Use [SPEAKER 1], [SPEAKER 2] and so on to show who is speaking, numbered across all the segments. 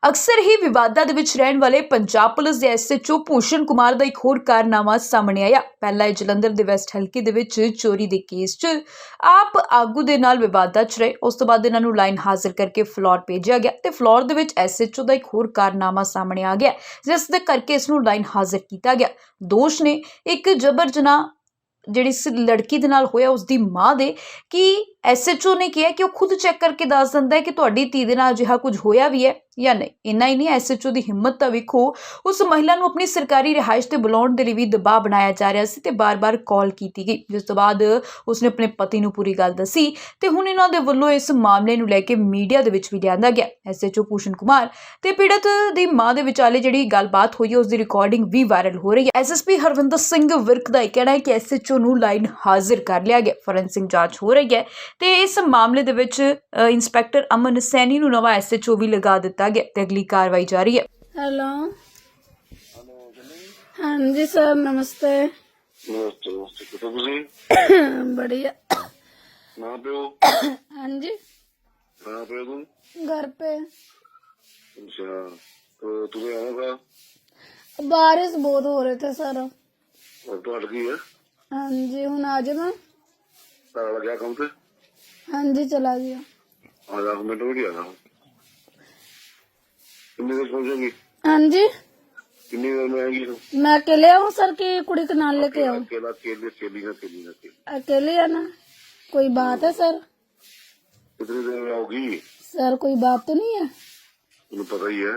[SPEAKER 1] ਅਕਸਰ ਹੀ ਵਿਵਾਦਾਂ ਦੇ ਵਿੱਚ ਰਹਿਣ ਵਾਲੇ ਪੰਜਾਬ ਪੁਲਿਸ ਦੇ ਐਸਐਚਓ ਭੂਸ਼ਣ ਕੁਮਾਰ ਦਾ ਇੱਕ ਹੋਰ ਕਾਰਨਾਮਾ ਸਾਹਮਣੇ ਆਇਆ। ਪਹਿਲਾਂ ਇਹ ਜਲੰਧਰ ਦੇ ਵੈਸਟ ਹਲਕੇ ਦੇ ਵਿੱਚ ਚੋਰੀ ਦੇ ਕੇਸ 'ਚ ਆਪ ਆਗੂ ਦੇ ਨਾਲ ਵਿਵਾਦਾਂ 'ਚ ਰਹੇ। ਉਸ ਤੋਂ ਬਾਅਦ ਇਹਨਾਂ ਨੂੰ ਲਾਈਨ ਹਾਜ਼ਰ ਕਰਕੇ ਫਲੋਰ ਭੇਜਿਆ ਗਿਆ ਤੇ ਫਲੋਰ ਦੇ ਵਿੱਚ ਐਸਐਚਓ ਦਾ ਇੱਕ ਹੋਰ ਕਾਰਨਾਮਾ ਸਾਹਮਣੇ ਆ ਗਿਆ, ਜਿਸ ਦੇ ਕਰਕੇ ਇਸ ਨੂੰ ਲਾਈਨ ਹਾਜ਼ਰ ਕੀਤਾ ਗਿਆ। ਦੋਸ਼ ਨੇ ਇੱਕ ਜਬਰ ਜਨਾਹ ਜਿਹੜੀ ਇਸ ਲੜਕੀ ਦੇ ਨਾਲ ਹੋਇਆ ਉਸ ਦੀ ਮਾਂ ਦੇ ਕਿ ਐਸਐਚਓ ਨੇ ਕਿਹਾ ਕਿ ਉਹ ਖੁਦ ਚੈੱਕ ਕਰਕੇ ਦੱਸ ਦਿੰਦਾ ਹੈ ਕਿ ਤੁਹਾਡੀ ਧੀ ਦੇ ਨਾਲ ਅਜਿਹਾ ਕੁਝ ਹੋਇਆ ਵੀ ਹੈ ਜਾਂ ਨਹੀਂ। ਇੰਨਾ ਹੀ ਨਹੀਂ, ਐਸਐਚਓ ਦੀ ਹਿੰਮਤ ਤਾਂ ਵੇਖੋ, ਉਸ ਮਹਿਲਾ ਨੂੰ ਆਪਣੀ ਸਰਕਾਰੀ ਰਿਹਾਇਸ਼ ਤੇ ਬੁਲਾਉਣ ਦੇ ਲਈ ਵੀ ਦਬਾਅ ਬਣਾਇਆ ਜਾ ਰਿਹਾ ਸੀ ਤੇ ਬਾਰ-ਬਾਰ ਕਾਲ ਕੀਤੀ ਗਈ, ਜਿਸ ਤੋਂ ਬਾਅਦ ਉਸਨੇ ਆਪਣੇ ਪਤੀ ਨੂੰ ਪੂਰੀ ਗੱਲ ਦੱਸੀ ਤੇ ਹੁਣ ਇਹਨਾਂ ਦੇ ਵੱਲੋਂ ਇਸ ਮਾਮਲੇ ਨੂੰ ਲੈ ਕੇ ਮੀਡੀਆ ਦੇ ਵਿੱਚ ਵੀ ਲਿਆਂਦਾ ਗਿਆ। ਐਸਐਚਓ ਭੂਸ਼ਣ ਕੁਮਾਰ ਤੇ ਪੀੜਤ ਦੀ ਮਾਂ ਦੇ ਵਿਚਾਲੇ ਜਿਹੜੀ ਗੱਲਬਾਤ ਹੋਈ ਹੈ ਉਸ ਦੀ ਰਿਕਾਰਡਿੰਗ ਵੀ ਵਾਇਰਲ ਹੋ ਰਹੀ ਹੈ। ਐਸਐਸਪੀ ਹਰਵਿੰਦਰ ਸਿੰਘ ਵਿਰਕ ਦਾ ਇਹ ਕਹਿਣਾ ਹੈ ਕਿ ਐਸਐਚਓ ਨੂੰ ਲਾਈਨ ਹਾਜ਼ਰ ਕਰ ਲਿਆ ਗਿਆ, ਫੋਰੈਂਸਿਕ ਜਾਂਚ ਹੋ ਰਹੀ ਹੈ ਤੇ ਇਸ ਮਾਮਲੇ ਦੇ ਵਿੱਚ ਇੰਸਪੈਕਟਰ ਅਮਨ ਸੈਣੀ ਨੂੰ ਨਵਾਂ ਐਸਐਚਓ ਵੀ ਲਗਾ ਦਿੱਤਾ ਗਿਆ ਤੇ अगली कार्रवाई जारी है।
[SPEAKER 2] हेलो, हाँ जी सर, नमस्ते।
[SPEAKER 3] नमस्ते नमस्ते, कितना तुसी
[SPEAKER 2] बढ़िया।
[SPEAKER 3] कहाँ पे हो?
[SPEAKER 2] हाँ जी,
[SPEAKER 3] कहाँ पे हो तुम?
[SPEAKER 2] घर पे।
[SPEAKER 3] अच्छा, तो तुम्हें आना था?
[SPEAKER 2] बारिश बहुत हो रहे थे सर।
[SPEAKER 3] और तो अटकी है?
[SPEAKER 2] हाँ जी, हूँ आ जाना।
[SPEAKER 3] तारा क्या काम थे?
[SPEAKER 2] हाँ जी, चला गया।
[SPEAKER 3] आज 10 मिनट में नहीं आना। कितनी देर पहुँचेगी?
[SPEAKER 2] हाँ जी,
[SPEAKER 3] कितनी देर में आएगी तुम?
[SPEAKER 2] मैं अकेले आऊँ सर की कुड़ी के नाल लेके आऊँ?
[SPEAKER 3] अकेला अकेले अकेली ना अकेली ना अकेली।
[SPEAKER 2] अकेले आना? कोई बात है सर?
[SPEAKER 3] कितनी देर में आओगी?
[SPEAKER 2] सर कोई बात तो नहीं है?
[SPEAKER 3] तुम्हें पता ही है।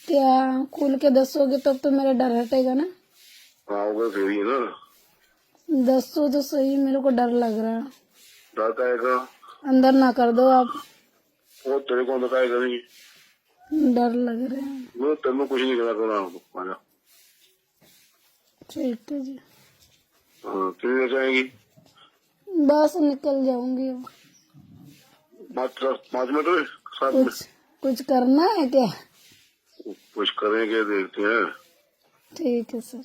[SPEAKER 2] क्या खुल के दसोगे तब तो मेरा डर हटेगा ना।
[SPEAKER 3] आओगे फिर ही है ना।
[SPEAKER 2] दसो तो सही, मेरे को डर लग रहा है।
[SPEAKER 3] डर का आएगा
[SPEAKER 2] अंदर ना कर दो आप,
[SPEAKER 3] वो तेरे को अंदर आएगा नहीं।
[SPEAKER 2] डर लग रहा है।
[SPEAKER 3] वो तेरे में कुछ नहीं करना करना आजा।
[SPEAKER 2] ठीक है जी,
[SPEAKER 3] हाँ, कितनी देर से आएगी?
[SPEAKER 2] बस निकल जाऊंगी अब।
[SPEAKER 3] 5 मिनट में 7 मिनट
[SPEAKER 2] कुछ करना है क्या?
[SPEAKER 3] कुछ करेंगे, देखते हैं।
[SPEAKER 2] ठीक है सर।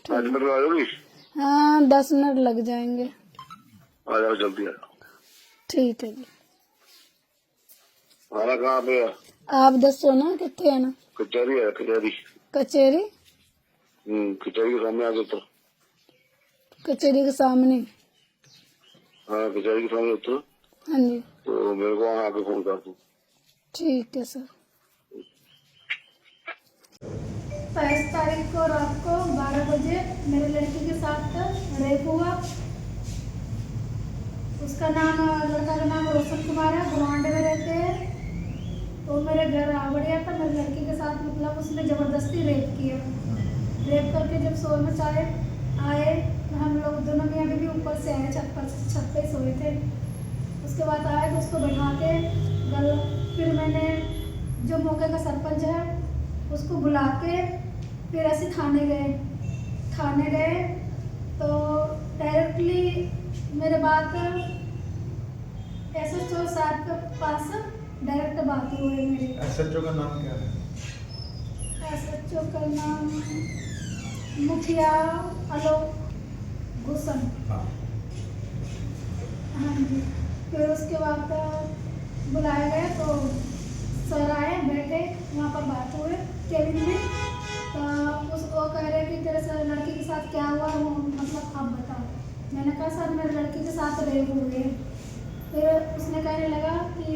[SPEAKER 3] 5 मिनट में आ जाओगी?
[SPEAKER 2] हाँ 10 मिनट लग जाएंगे।
[SPEAKER 3] आ जाओ जल्दी आ जाओ।
[SPEAKER 2] ठीक है जी।
[SPEAKER 3] आना कहाँ पे है?
[SPEAKER 2] आप दसो ना कितने है ना।
[SPEAKER 3] कचहरी है, कचहरी।
[SPEAKER 2] कचेरी?
[SPEAKER 3] कचहरी के सामने आ जाओ तो।
[SPEAKER 2] कचेरी के सामने?
[SPEAKER 3] हाँ, कचहरी के सामने तो।
[SPEAKER 2] हाँ जी,
[SPEAKER 3] तो मेरे को वहाँ आके फोन कर दो।
[SPEAKER 2] ठीक है सर। 22 तारीख को रात को 12 बजे मेरे लड़की के साथ रेप हुआ। उसका नाम, लड़का का नाम रोशन कुमार है, भगवांडे में रहते हैं। तो मेरे घर आ बढ़िया था, मेरी लड़की के साथ मतलब उसने ज़बरदस्ती रेप किया। रेप करके जब सो में चाहे आए, हम लोग दोनों मियाँ बीवी ऊपर से आए, छत पे सोए थे। उसके बाद आए तो उसको बैठा के फिर मैंने जो मौके का सरपंच है उसको बुला के फिर ऐसे थाने गए तो डायरेक्टली मेरे बात एसएचओ साहब के पास डायरेक्ट बात हुई है मेरी।
[SPEAKER 4] एसएचओ का नाम क्या है?
[SPEAKER 2] एसएचओ का नाम मुखिया आलोक भूषण।
[SPEAKER 4] हाँ।
[SPEAKER 2] हाँ जी, फिर उसके बाद बुलाया गया तो सर आए, बैठे, वहाँ पर बात हुई केबिन में। तो वो कह रहे कि तेरे से लड़की के साथ क्या हुआ, वो मतलब आप बताओ। मैंने कहा सर मेरी लड़की के साथ रेप हुई है। फिर उसने कहने लगा कि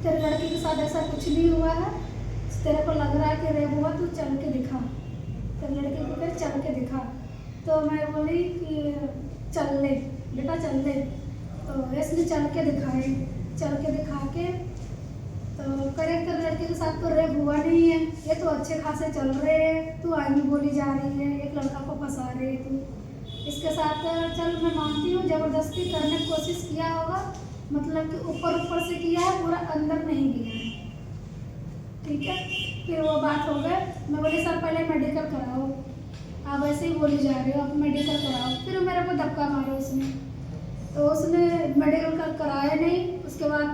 [SPEAKER 2] तेरी लड़की के साथ ऐसा कुछ नहीं हुआ है, तेरे को लग रहा है कि रेप हुआ, तू चल के दिखा, तेरी लड़की को फिर चल के दिखा। तो मैं बोली कि चल ले बेटा चल ले। तो इसने चल के दिखा के तो करे तेरी लड़की के साथ तो रेप हुआ नहीं है, ये तो अच्छे खासे चल रहे हैं, तू आईनी बोली जा रही है, एक लड़का को फंसा रही है तू इसके साथ। चल मैं मानती हूँ ज़बरदस्ती करने की कोशिश किया होगा, मतलब कि ऊपर से किया है, पूरा अंदर नहीं गया है। ठीक है, फिर वो बात हो गई। मैं बोली सर पहले मेडिकल कराओ, आप ऐसे ही बोली जा रही हो, आप मेडिकल कराओ। फिर मेरे को धक्का मारा उसने, तो उसने मेडिकल कराया नहीं। उसके बाद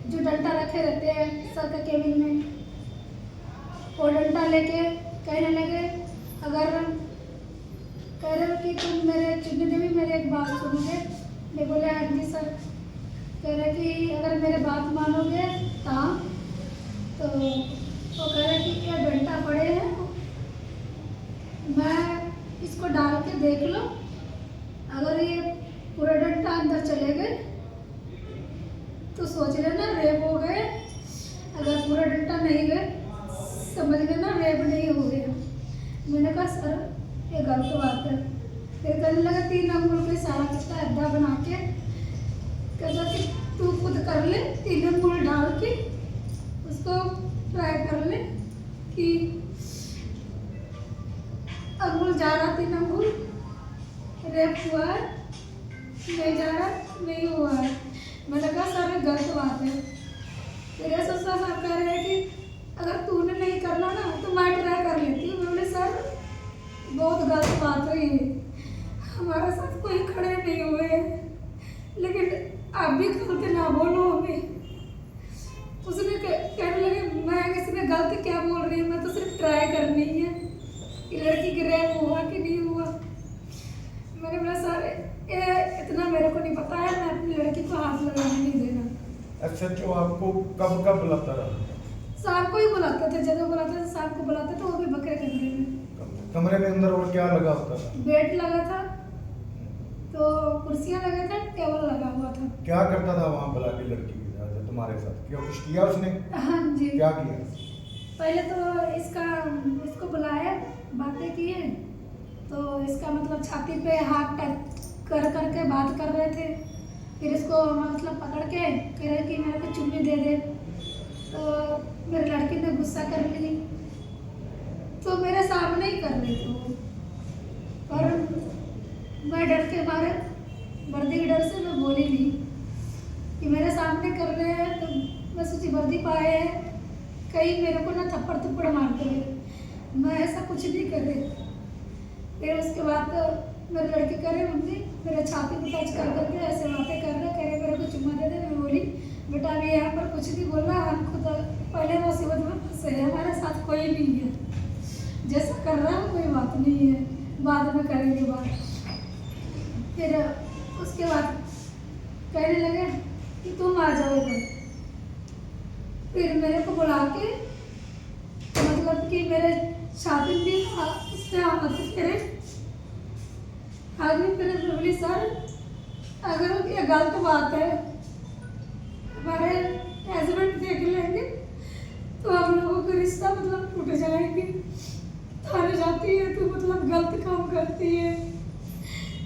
[SPEAKER 2] जो डंडा रखे रहते हैं सर के केबिन में, वो डंडा लेके कहने लगे, अगर कह रहे हो कि तुम मेरे चुन्नी देवी मेरी एक बात सुनोगे। मैं बोले हाँ जी सर। कह रहे कि अगर मेरे बात मानोगे तो वो कह रहे कि ये डंडा पड़े हैं, मैं इसको डाल के देख लो, अगर ये पूरा डंडा अंदर चले गए तो सोच लेना रेप हो गए, अगर पूरा डंडा नहीं गए समझ लेना रेप नहीं हो गया। मैंने कहा सर ये गलत बात है। फिर कहने लगा 3 अंगुल पे सारा कितना अद्धा बना के कहता कि तू खुद कर ले, 3 अंगुल डाल के उसको ट्राई कर ले कि अंगुल जा रहा 3 अंगुल रेप हुआ है, नहीं जा रहा नहीं हुआ है। मैंने कहा सर ये गलत बात है। फिर ससुर साहब कह रहे हैं कि अगर तूने नहीं करना ना तो मैं ट्राई कर लेती हूँ। मैं बोले सर बहुत गलत बात है, ये हमारे साथ कोई खड़े नहीं हुए हैं, लेकिन आप भी गलत ना बोलो हमें। उसने कहने लगे मैं इसमें गलत क्या बोल रही हूँ, मैं तो सिर्फ ट्राई करनी है कि लड़की की रेप हुआ कि नहीं हुआ। मैंने बोला सर ये इतना मेरे को नहीं पता है, मैं अपनी लड़की को हाथ लगाने नहीं देना।
[SPEAKER 4] अच्छा तो आपको कब कब बुलाता रहा?
[SPEAKER 2] शाम को ही बुलाते थे, जब बुलाते थे शाम को बुलाते थे, वो भी बकरे कमरे में।
[SPEAKER 4] कमरे में अंदर और क्या लगा होता था?
[SPEAKER 2] बेड लगा था, तो कुर्सियाँ लगे थे, टेबल लगा हुआ था।
[SPEAKER 4] क्या करता था वहाँ बुला के लड़की के साथ या तुम्हारे साथ? क्या कुछ किया उसने?
[SPEAKER 2] हाँ जी।
[SPEAKER 4] क्या किया?
[SPEAKER 2] पहले तो इसको बुलाया, बातें किए, तो इसका मतलब छाती पे हाथ टच कर करके बात कर रहे थे। फिर इसको मतलब पकड़ के कह रहे कि मेरे को चुम्मी दे दे, तो मेरी लड़की ने गुस्सा कर ली, तो मेरे सामने ही कर रही थी वो। और मैं डर के मारे, वर्दी के डर से मैं बोली नहीं कि मेरे सामने कर रहे हैं, तो मैं सोची वर्दी पाए हैं कहीं मेरे को ना थप्पड़ थप्पड़ मार दे। मैं ऐसा कुछ नहीं कर रही। फिर उसके बाद तो मेरी लड़की कह रही मम्मी मेरे छाती पे टच कर करके ऐसे बातें कर रहे, कह रहे मेरे को चुम्मा दे दे। मैं बोली बेटा अभी यहाँ पर कुछ नहीं बोलना, हम खुद पहले मुसीबत में फंसे हैं, हमारे साथ कोई नहीं है, जैसा कर रहा है कोई बात नहीं है, बाद में करेंगे बात। फिर उसके बाद कहने लगे कि तुम आ जाओ इधर। फिर मेरे को बुला के मतलब कि मेरे छाती भी उसने हाथ फेरे, आदमी फिर बोली सर अगर ये गलत बात है, हमारे हस्बैंड देख लेंगे तो हम लोगों का रिश्ता मतलब टूट जाएगी, थाने जाती है तो मतलब गलत काम करती है।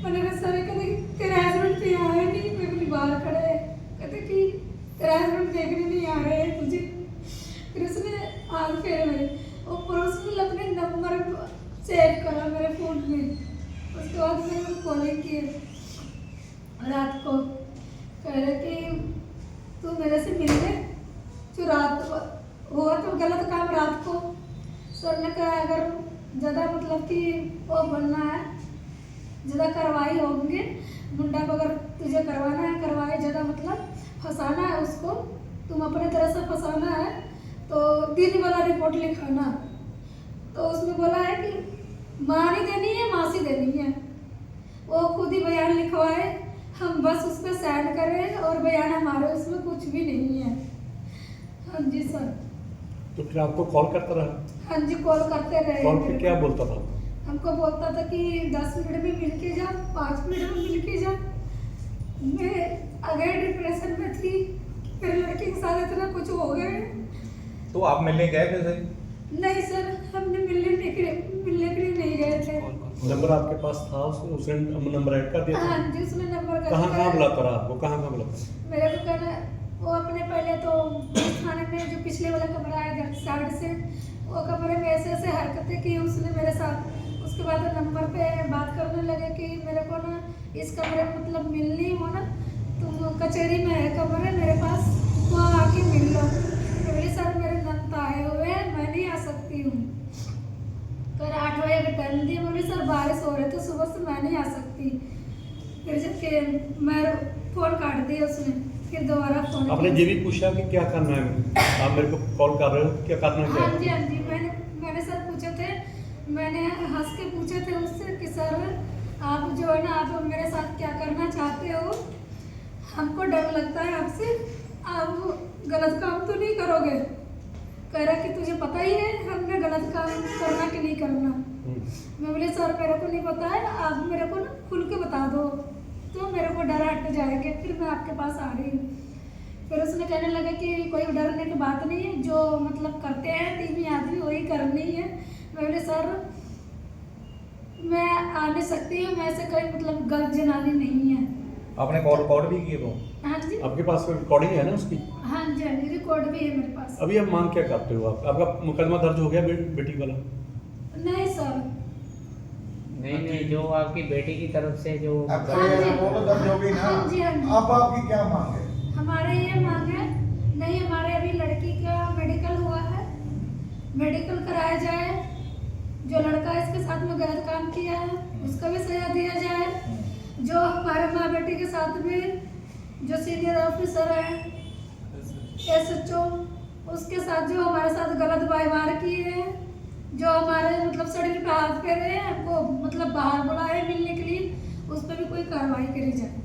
[SPEAKER 2] मैंने कहा सर कहते तेरे हस्बैंड तो यहाँ है नहीं, मैं अपनी बाहर खड़े है, कहते कि तेरा हस्बैंड देखने नहीं आ रहे हैं तुझे। फिर उसने हाथ फेरे मेरे और पड़ोस में अपने नंबर सेव करा मेरे फ़ोन में। उसके बाद मैंने कॉलिंग की रात को, कह रहे कि तू मेरे से मिलने, जो रात हुआ तो गलत काम रात को। सर ने कहा अगर ज़्यादा मतलब कि वो बनना है, ज़्यादा कार्रवाई होंगे, मुंडा को अगर तुझे करवाना है करवाए, ज़्यादा मतलब फंसाना है उसको, तुम अपने तरह से फंसाना है तो दिन वाला रिपोर्ट लिखाना। तो उसने बोला है कि माँ नहीं देनी है, मासी देनी है। वो खुद ही बयान लिखवाए, हम बस उस पर साइन करें और बयान हमारे उसमें कुछ भी नहीं है। हाँ जी सर।
[SPEAKER 5] तो फिर आपको कॉल करता रहा?
[SPEAKER 2] हाँ जी कॉल करते रहे।
[SPEAKER 5] कॉल पे क्या बोलता था?
[SPEAKER 2] हमको बोलता था कि 10 मिनट में मिल के जा, 5 मिनट में मिल के जा। मैं अगर डिप्रेशन में थी, मेरी लड़की के साथ इतना कुछ हो गए।
[SPEAKER 6] तो आप मिलने गए थे?
[SPEAKER 2] नहीं सर हमने मिलने के लिए नहीं गए थे।
[SPEAKER 5] नंबर आपके पास था? उसने नंबर ऐड कर दिया था?
[SPEAKER 2] हाँ जी उसने नंबर
[SPEAKER 5] कहाँ बुलाता रहा आपको? कहाँ बुलाता?
[SPEAKER 2] मेरे को कहना वो अपने पहले तो थाने में जो पिछले वाला कमरा है घर साइड से, वो कमरे में ऐसे ऐसे हरकतें की उसने मेरे साथ। उसके बाद नंबर पे बात करने लगे कि मेरे को ना इस कमरे में मतलब मिलनी हो ना, तुम कचहरी में है कमरे मेरे पास, वहाँ आके मिल लो। बोली सर मेरे नंद आए हुए हैं, मैं नहीं आ सकती हूँ। फिर 8 बजे का टाइम दिया, बोली सर बारिश हो रही तो सुबह से मैं नहीं आ सकती। फिर जब मैं फ़ोन काट दिया उसने, फिर दोबारा फ़ोन।
[SPEAKER 5] आपने ये भी पूछा कि क्या करना है? आप मेरे को कॉल कर रहे हो, क्या करना है?
[SPEAKER 2] हाँ जी मैंने सर पूछे थे, मैंने हंस के पूछे थे उससे कि सर आप जो है ना आप मेरे साथ क्या करना चाहते हो, हमको डर लगता है आपसे, आप गलत काम तो नहीं करोगे। कह रहा कि तुझे पता ही है हमने गलत काम करना कि नहीं करना। मैं बोले सर मेरे को नहीं पता है, आप मेरे को ना खुल के बता दो तो मेरे को डर हट जाएगा, फिर मैं आपके पास आ रही हूँ। फिर उसने कहने लगा कि कोई डरने की बात नहीं है, जो मतलब करते हैं तीन आदमी वही करनी है। मैं बोले सर मैं आ नहीं सकती हूँ, मैं ऐसे कोई मतलब गलत जनानी नहीं है।
[SPEAKER 6] आपने कॉल रिकॉर्ड भी किए वो?
[SPEAKER 2] हाँ जी,
[SPEAKER 5] आपके पास रिकॉर्डिंग है ना उसकी?
[SPEAKER 2] हाँ जी, हाँ जी, रिकॉर्ड भी है मेरे पास।
[SPEAKER 5] अभी आप मांग क्या करते हो? आप आपका मुकदमा दर्ज हो गया बेटी वाला?
[SPEAKER 2] नहीं सर,
[SPEAKER 7] नहीं, जो आपकी बेटी की तरफ से जो
[SPEAKER 2] हाँ जी,
[SPEAKER 8] वो तो दर्ज हो गई ना।
[SPEAKER 2] हाँ जी, हाँ जी।
[SPEAKER 8] अब आपकी क्या मांग है?
[SPEAKER 2] हमारे ये मांग है, नहीं हमारे अभी लड़की का मेडिकल हुआ है, मेडिकल कराया जाए। जो लड़का इसके साथ में गलत काम किया है उसका भी सजा दिया जाए। जो हमारे माँ बेटी के साथ में जो सीनियर ऑफिसर है SHO, उसके साथ जो हमारे साथ गलत व्यवहार किए हैं, जो हमारे मतलब शरीर पे हाथ फेरे हैं, हमको मतलब बाहर बुलाए मिलने के लिए, उस पर भी कोई कार्रवाई करी जाए।